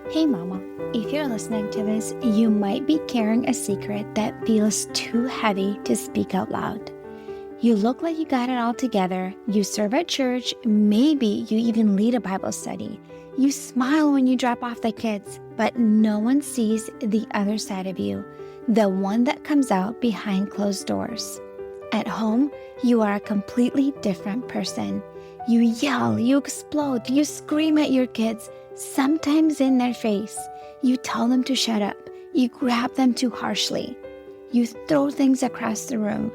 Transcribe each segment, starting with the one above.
Hey mama, if you're listening to this, you might be carrying a secret that feels too heavy to speak out loud. You look like you got it all together, you serve at church, maybe you even lead a Bible study. You smile when you drop off the kids, but no one sees the other side of you, the one that comes out behind closed doors. At home, you are a completely different person. You yell, you explode, you scream at your kids, sometimes in their face. You tell them to shut up. You grab them too harshly. You throw things across the room.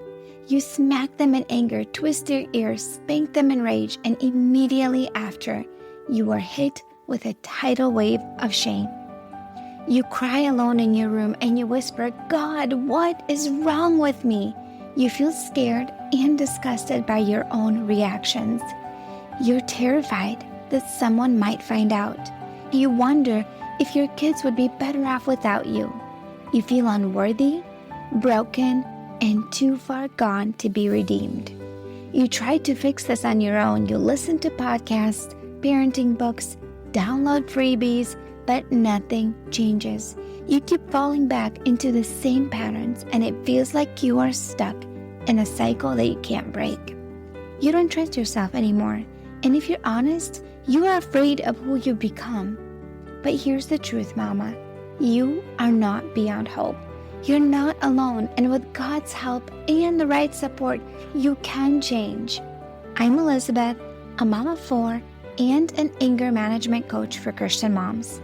You smack them in anger, twist their ears, spank them in rage, and immediately after, you are hit with a tidal wave of shame. You cry alone in your room and you whisper, "God, what is wrong with me?" You feel scared and disgusted by your own reactions. You're terrified that someone might find out. You wonder if your kids would be better off without you. You feel unworthy, broken, and too far gone to be redeemed. You try to fix this on your own. You listen to podcasts, parenting books, download freebies, but nothing changes. You keep falling back into the same patterns, and it feels like you are stuck in a cycle that you can't break. You don't trust yourself anymore, and if you're honest, you are afraid of who you've become. But here's the truth, Mama. You are not beyond hope. You're not alone, and with God's help and the right support, you can change. I'm Elizabeth, a mom of 4 and an anger management coach for Christian moms.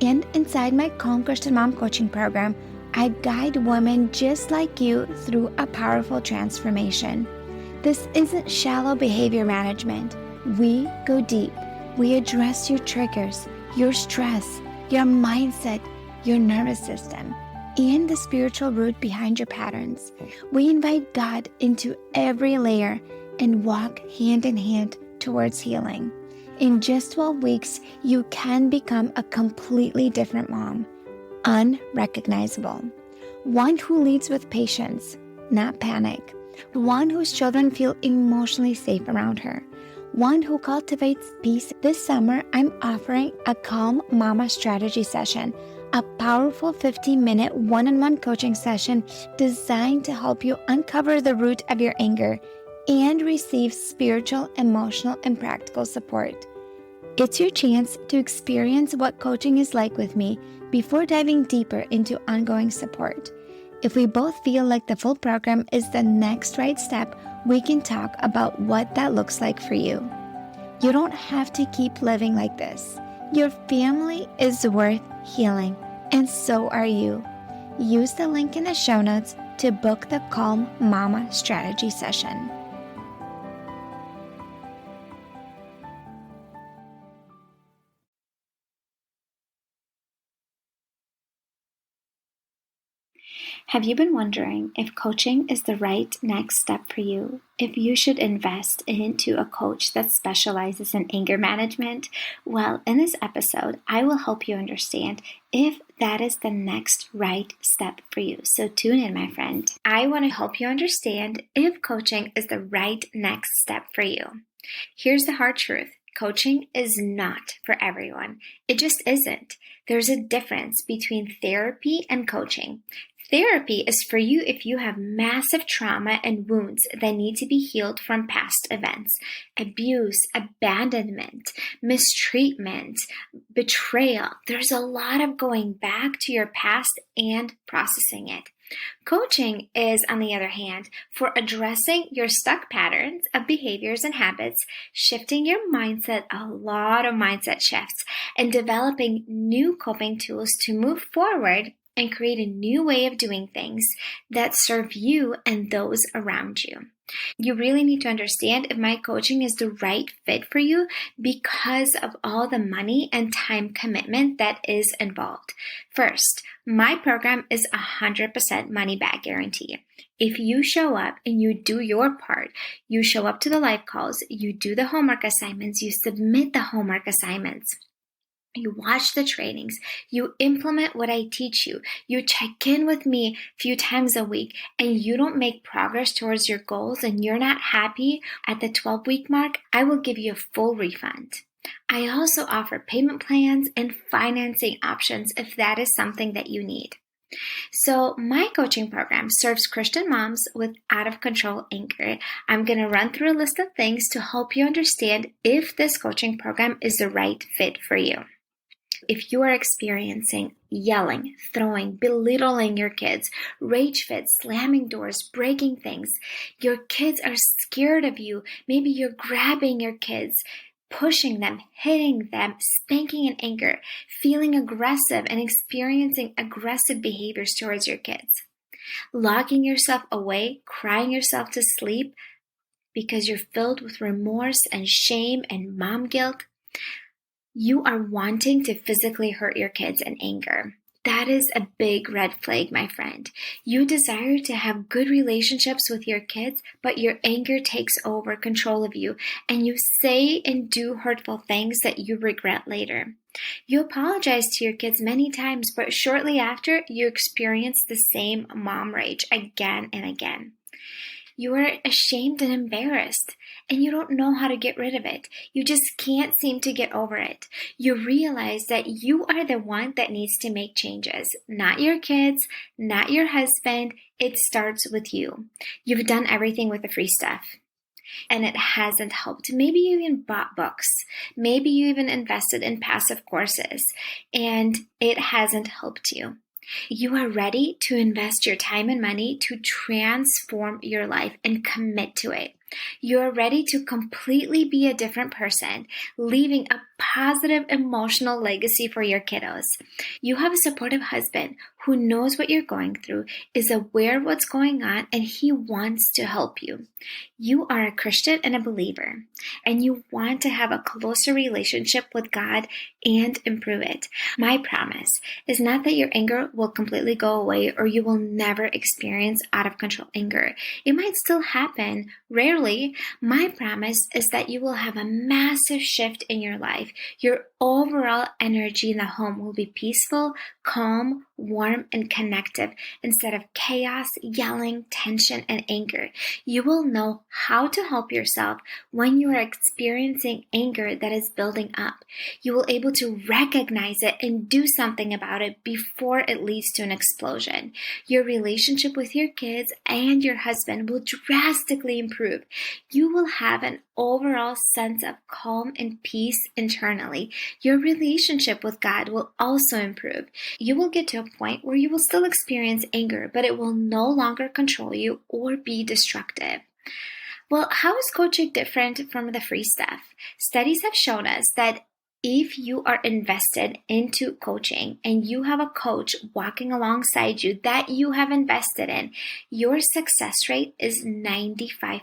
And inside my Calm Christian Mom coaching program, I guide women just like you through a powerful transformation. This isn't shallow behavior management. We go deep. We address your triggers, your stress, your mindset, your nervous system, and the spiritual root behind your patterns. We invite God into every layer and walk hand in hand towards healing. In just 12 weeks, you can become a completely different mom, unrecognizable. One who leads with patience, not panic. One whose children feel emotionally safe around her. One who cultivates peace. This summer, I'm offering a Calm Mama strategy session, a powerful 15-minute one-on-one coaching session designed to help you uncover the root of your anger and receive spiritual, emotional, and practical support. It's your chance to experience what coaching is like with me before diving deeper into ongoing support. If we both feel like the full program is the next right step, we can talk about what that looks like for you. You don't have to keep living like this. Your family is worth healing, and so are you. Use the link in the show notes to book the Calm Mama strategy session. Have you been wondering if coaching is the right next step for you? If you should invest into a coach that specializes in anger management? Well, in this episode, I will help you understand if that is the next right step for you. So tune in, my friend. I want to help you understand if coaching is the right next step for you. Here's the hard truth. Coaching is not for everyone. It just isn't. There's a difference between therapy and coaching. Therapy is for you if you have massive trauma and wounds that need to be healed from past events, abuse, abandonment, mistreatment, betrayal. There's a lot of going back to your past and processing it. Coaching is, on the other hand, for addressing your stuck patterns of behaviors and habits, shifting your mindset, a lot of mindset shifts, and developing new coping tools to move forward and create a new way of doing things that serve you and those around you. You really need to understand if my coaching is the right fit for you because of all the money and time commitment that is involved. First, my program is 100% money back guarantee. If you show up and you do your part, you show up to the live calls, you do the homework assignments, you submit the homework assignments, you watch the trainings, you implement what I teach you, you check in with me a few times a week, and you don't make progress towards your goals and you're not happy at the 12-week mark, I will give you a full refund. I also offer payment plans and financing options if that is something that you need. So my coaching program serves Christian moms with out of control anger. I'm going to run through a list of things to help you understand if this coaching program is the right fit for you. If you are experiencing yelling, throwing, belittling your kids, rage fits, slamming doors, breaking things, your kids are scared of you, maybe you're grabbing your kids, pushing them, hitting them, spanking in anger, feeling aggressive and experiencing aggressive behaviors towards your kids, locking yourself away, crying yourself to sleep because you're filled with remorse and shame and mom guilt, you are wanting to physically hurt your kids in anger. That is a big red flag, my friend. You desire to have good relationships with your kids, but your anger takes over control of you, and you say and do hurtful things that you regret later. You apologize to your kids many times, but shortly after, you experience the same mom rage again and again. You are ashamed and embarrassed, and you don't know how to get rid of it. You just can't seem to get over it. You realize that you are the one that needs to make changes, not your kids, not your husband. It starts with you. You've done everything with the free stuff, and it hasn't helped. Maybe you even bought books. Maybe you even invested in passive courses, and it hasn't helped you. You are ready to invest your time and money to transform your life and commit to it. You are ready to completely be a different person, leaving a positive emotional legacy for your kiddos. You have a supportive husband who knows what you're going through, is aware of what's going on, and he wants to help you. You are a Christian and a believer, and you want to have a closer relationship with God and improve it. My promise is not that your anger will completely go away or you will never experience out of control anger. It might still happen, rarely. My promise is that you will have a massive shift in your life. Your overall energy in the home will be peaceful, calm, warm, and connective instead of chaos, yelling, tension, and anger. You will know how to help yourself when you are experiencing anger that is building up. You will be able to recognize it and do something about it before it leads to an explosion. Your relationship with your kids and your husband will drastically improve. You will have an overall sense of calm and peace internally. Your relationship with God will also improve. You will get to a point where you will still experience anger, but it will no longer control you or be destructive. Well, how is coaching different from the free stuff? Studies have shown us that if you are invested into coaching and you have a coach walking alongside you that you have invested in, your success rate is 95%.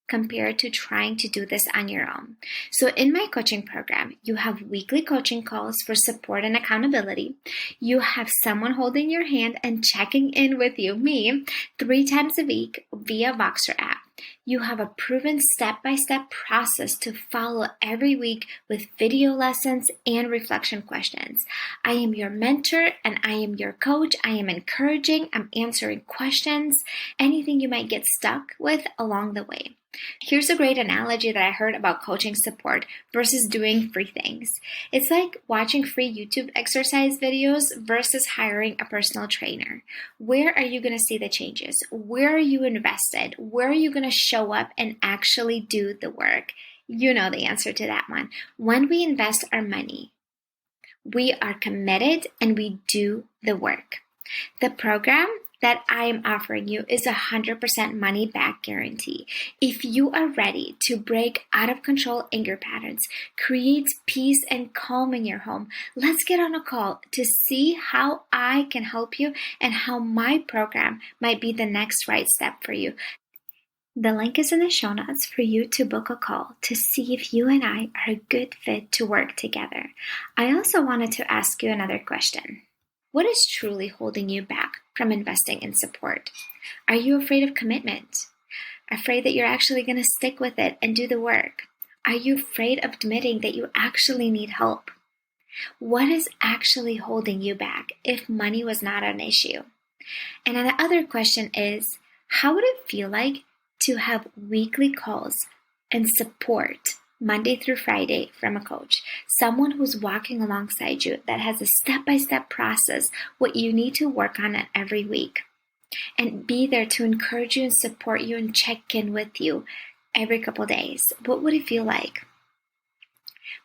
Compared to trying to do this on your own. So in my coaching program, you have weekly coaching calls for support and accountability. You have someone holding your hand and checking in with you, me, 3 times a week via Voxer app. You have a proven step-by-step process to follow every week with video lessons and reflection questions. I am your mentor and I am your coach. I am encouraging, I'm answering questions, anything you might get stuck with along the way. Here's a great analogy that I heard about coaching support versus doing free things. It's like watching free YouTube exercise videos versus hiring a personal trainer. Where are you going to see the changes? Where are you invested? Where are you going to show up and actually do the work? You know the answer to that one. When we invest our money, we are committed and we do the work. The program that I am offering you is 100% money back guarantee. If you are ready to break out of control anger patterns, create peace and calm in your home, let's get on a call to see how I can help you and how my program might be the next right step for you. The link is in the show notes for you to book a call to see if you and I are a good fit to work together. I also wanted to ask you another question. What is truly holding you back from investing in support? Are you afraid of commitment? Afraid that you're actually going to stick with it and do the work? Are you afraid of admitting that you actually need help? What is actually holding you back if money was not an issue? And the other question is, how would it feel like to have weekly calls and support Monday through Friday from a coach, someone who's walking alongside you that has a step-by-step process, what you need to work on it every week, and be there to encourage you and support you and check in with you every couple days. What would it feel like?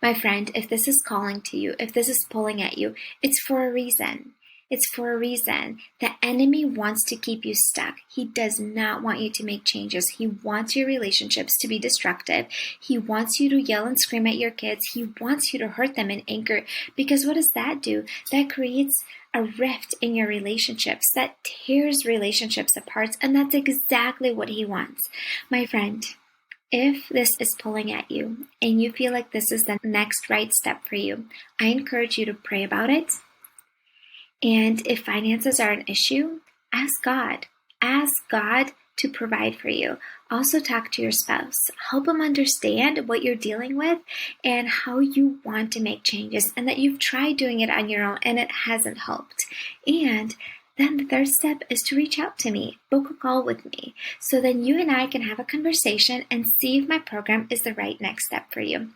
My friend, if this is calling to you, if this is pulling at you, it's for a reason. It's for a reason. The enemy wants to keep you stuck. He does not want you to make changes. He wants your relationships to be destructive. He wants you to yell and scream at your kids. He wants you to hurt them in anger. Because what does that do? That creates a rift in your relationships. That tears relationships apart. And that's exactly what he wants. My friend, if this is pulling at you and you feel like this is the next right step for you, I encourage you to pray about it. And if finances are an issue, ask God. Ask God to provide for you. Also talk to your spouse. Help them understand what you're dealing with and how you want to make changes and that you've tried doing it on your own and it hasn't helped. And then the third step is to reach out to me, book a call with me, so then you and I can have a conversation and see if my program is the right next step for you.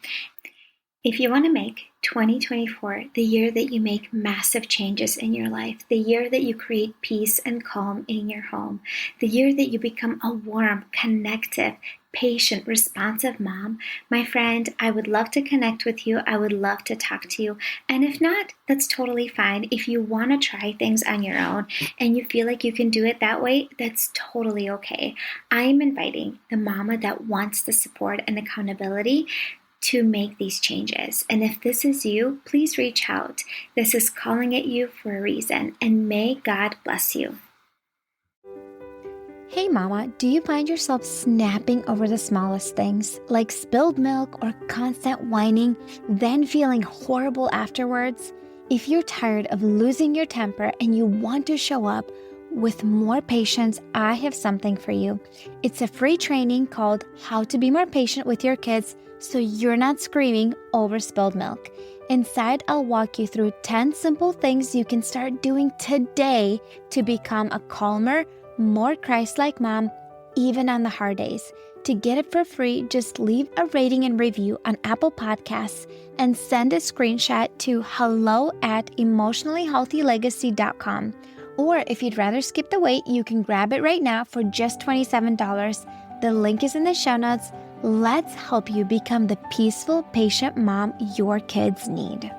If you want to make 2024 the year that you make massive changes in your life, the year that you create peace and calm in your home, the year that you become a warm, connective, patient, responsive mom, my friend, I would love to connect with you. I would love to talk to you. And if not, that's totally fine. If you want to try things on your own and you feel like you can do it that way, that's totally okay. I am inviting the mama that wants the support and accountability to make these changes. And if this is you, please reach out. This is calling at you for a reason, and may God bless you. Hey mama, do you find yourself snapping over the smallest things, like spilled milk or constant whining, then feeling horrible afterwards? If you're tired of losing your temper and you want to show up with more patience, I have something for you. It's a free training called How to Be More Patient with Your Kids so you're not screaming over spilled milk. Inside, I'll walk you through 10 simple things you can start doing today to become a calmer, more Christ-like mom, even on the hard days. To get it for free, just leave a rating and review on Apple Podcasts and send a screenshot to hello@emotionallyhealthylegacy.com. Or if you'd rather skip the wait, you can grab it right now for just $27. The link is in the show notes. Let's help you become the peaceful, patient mom your kids need.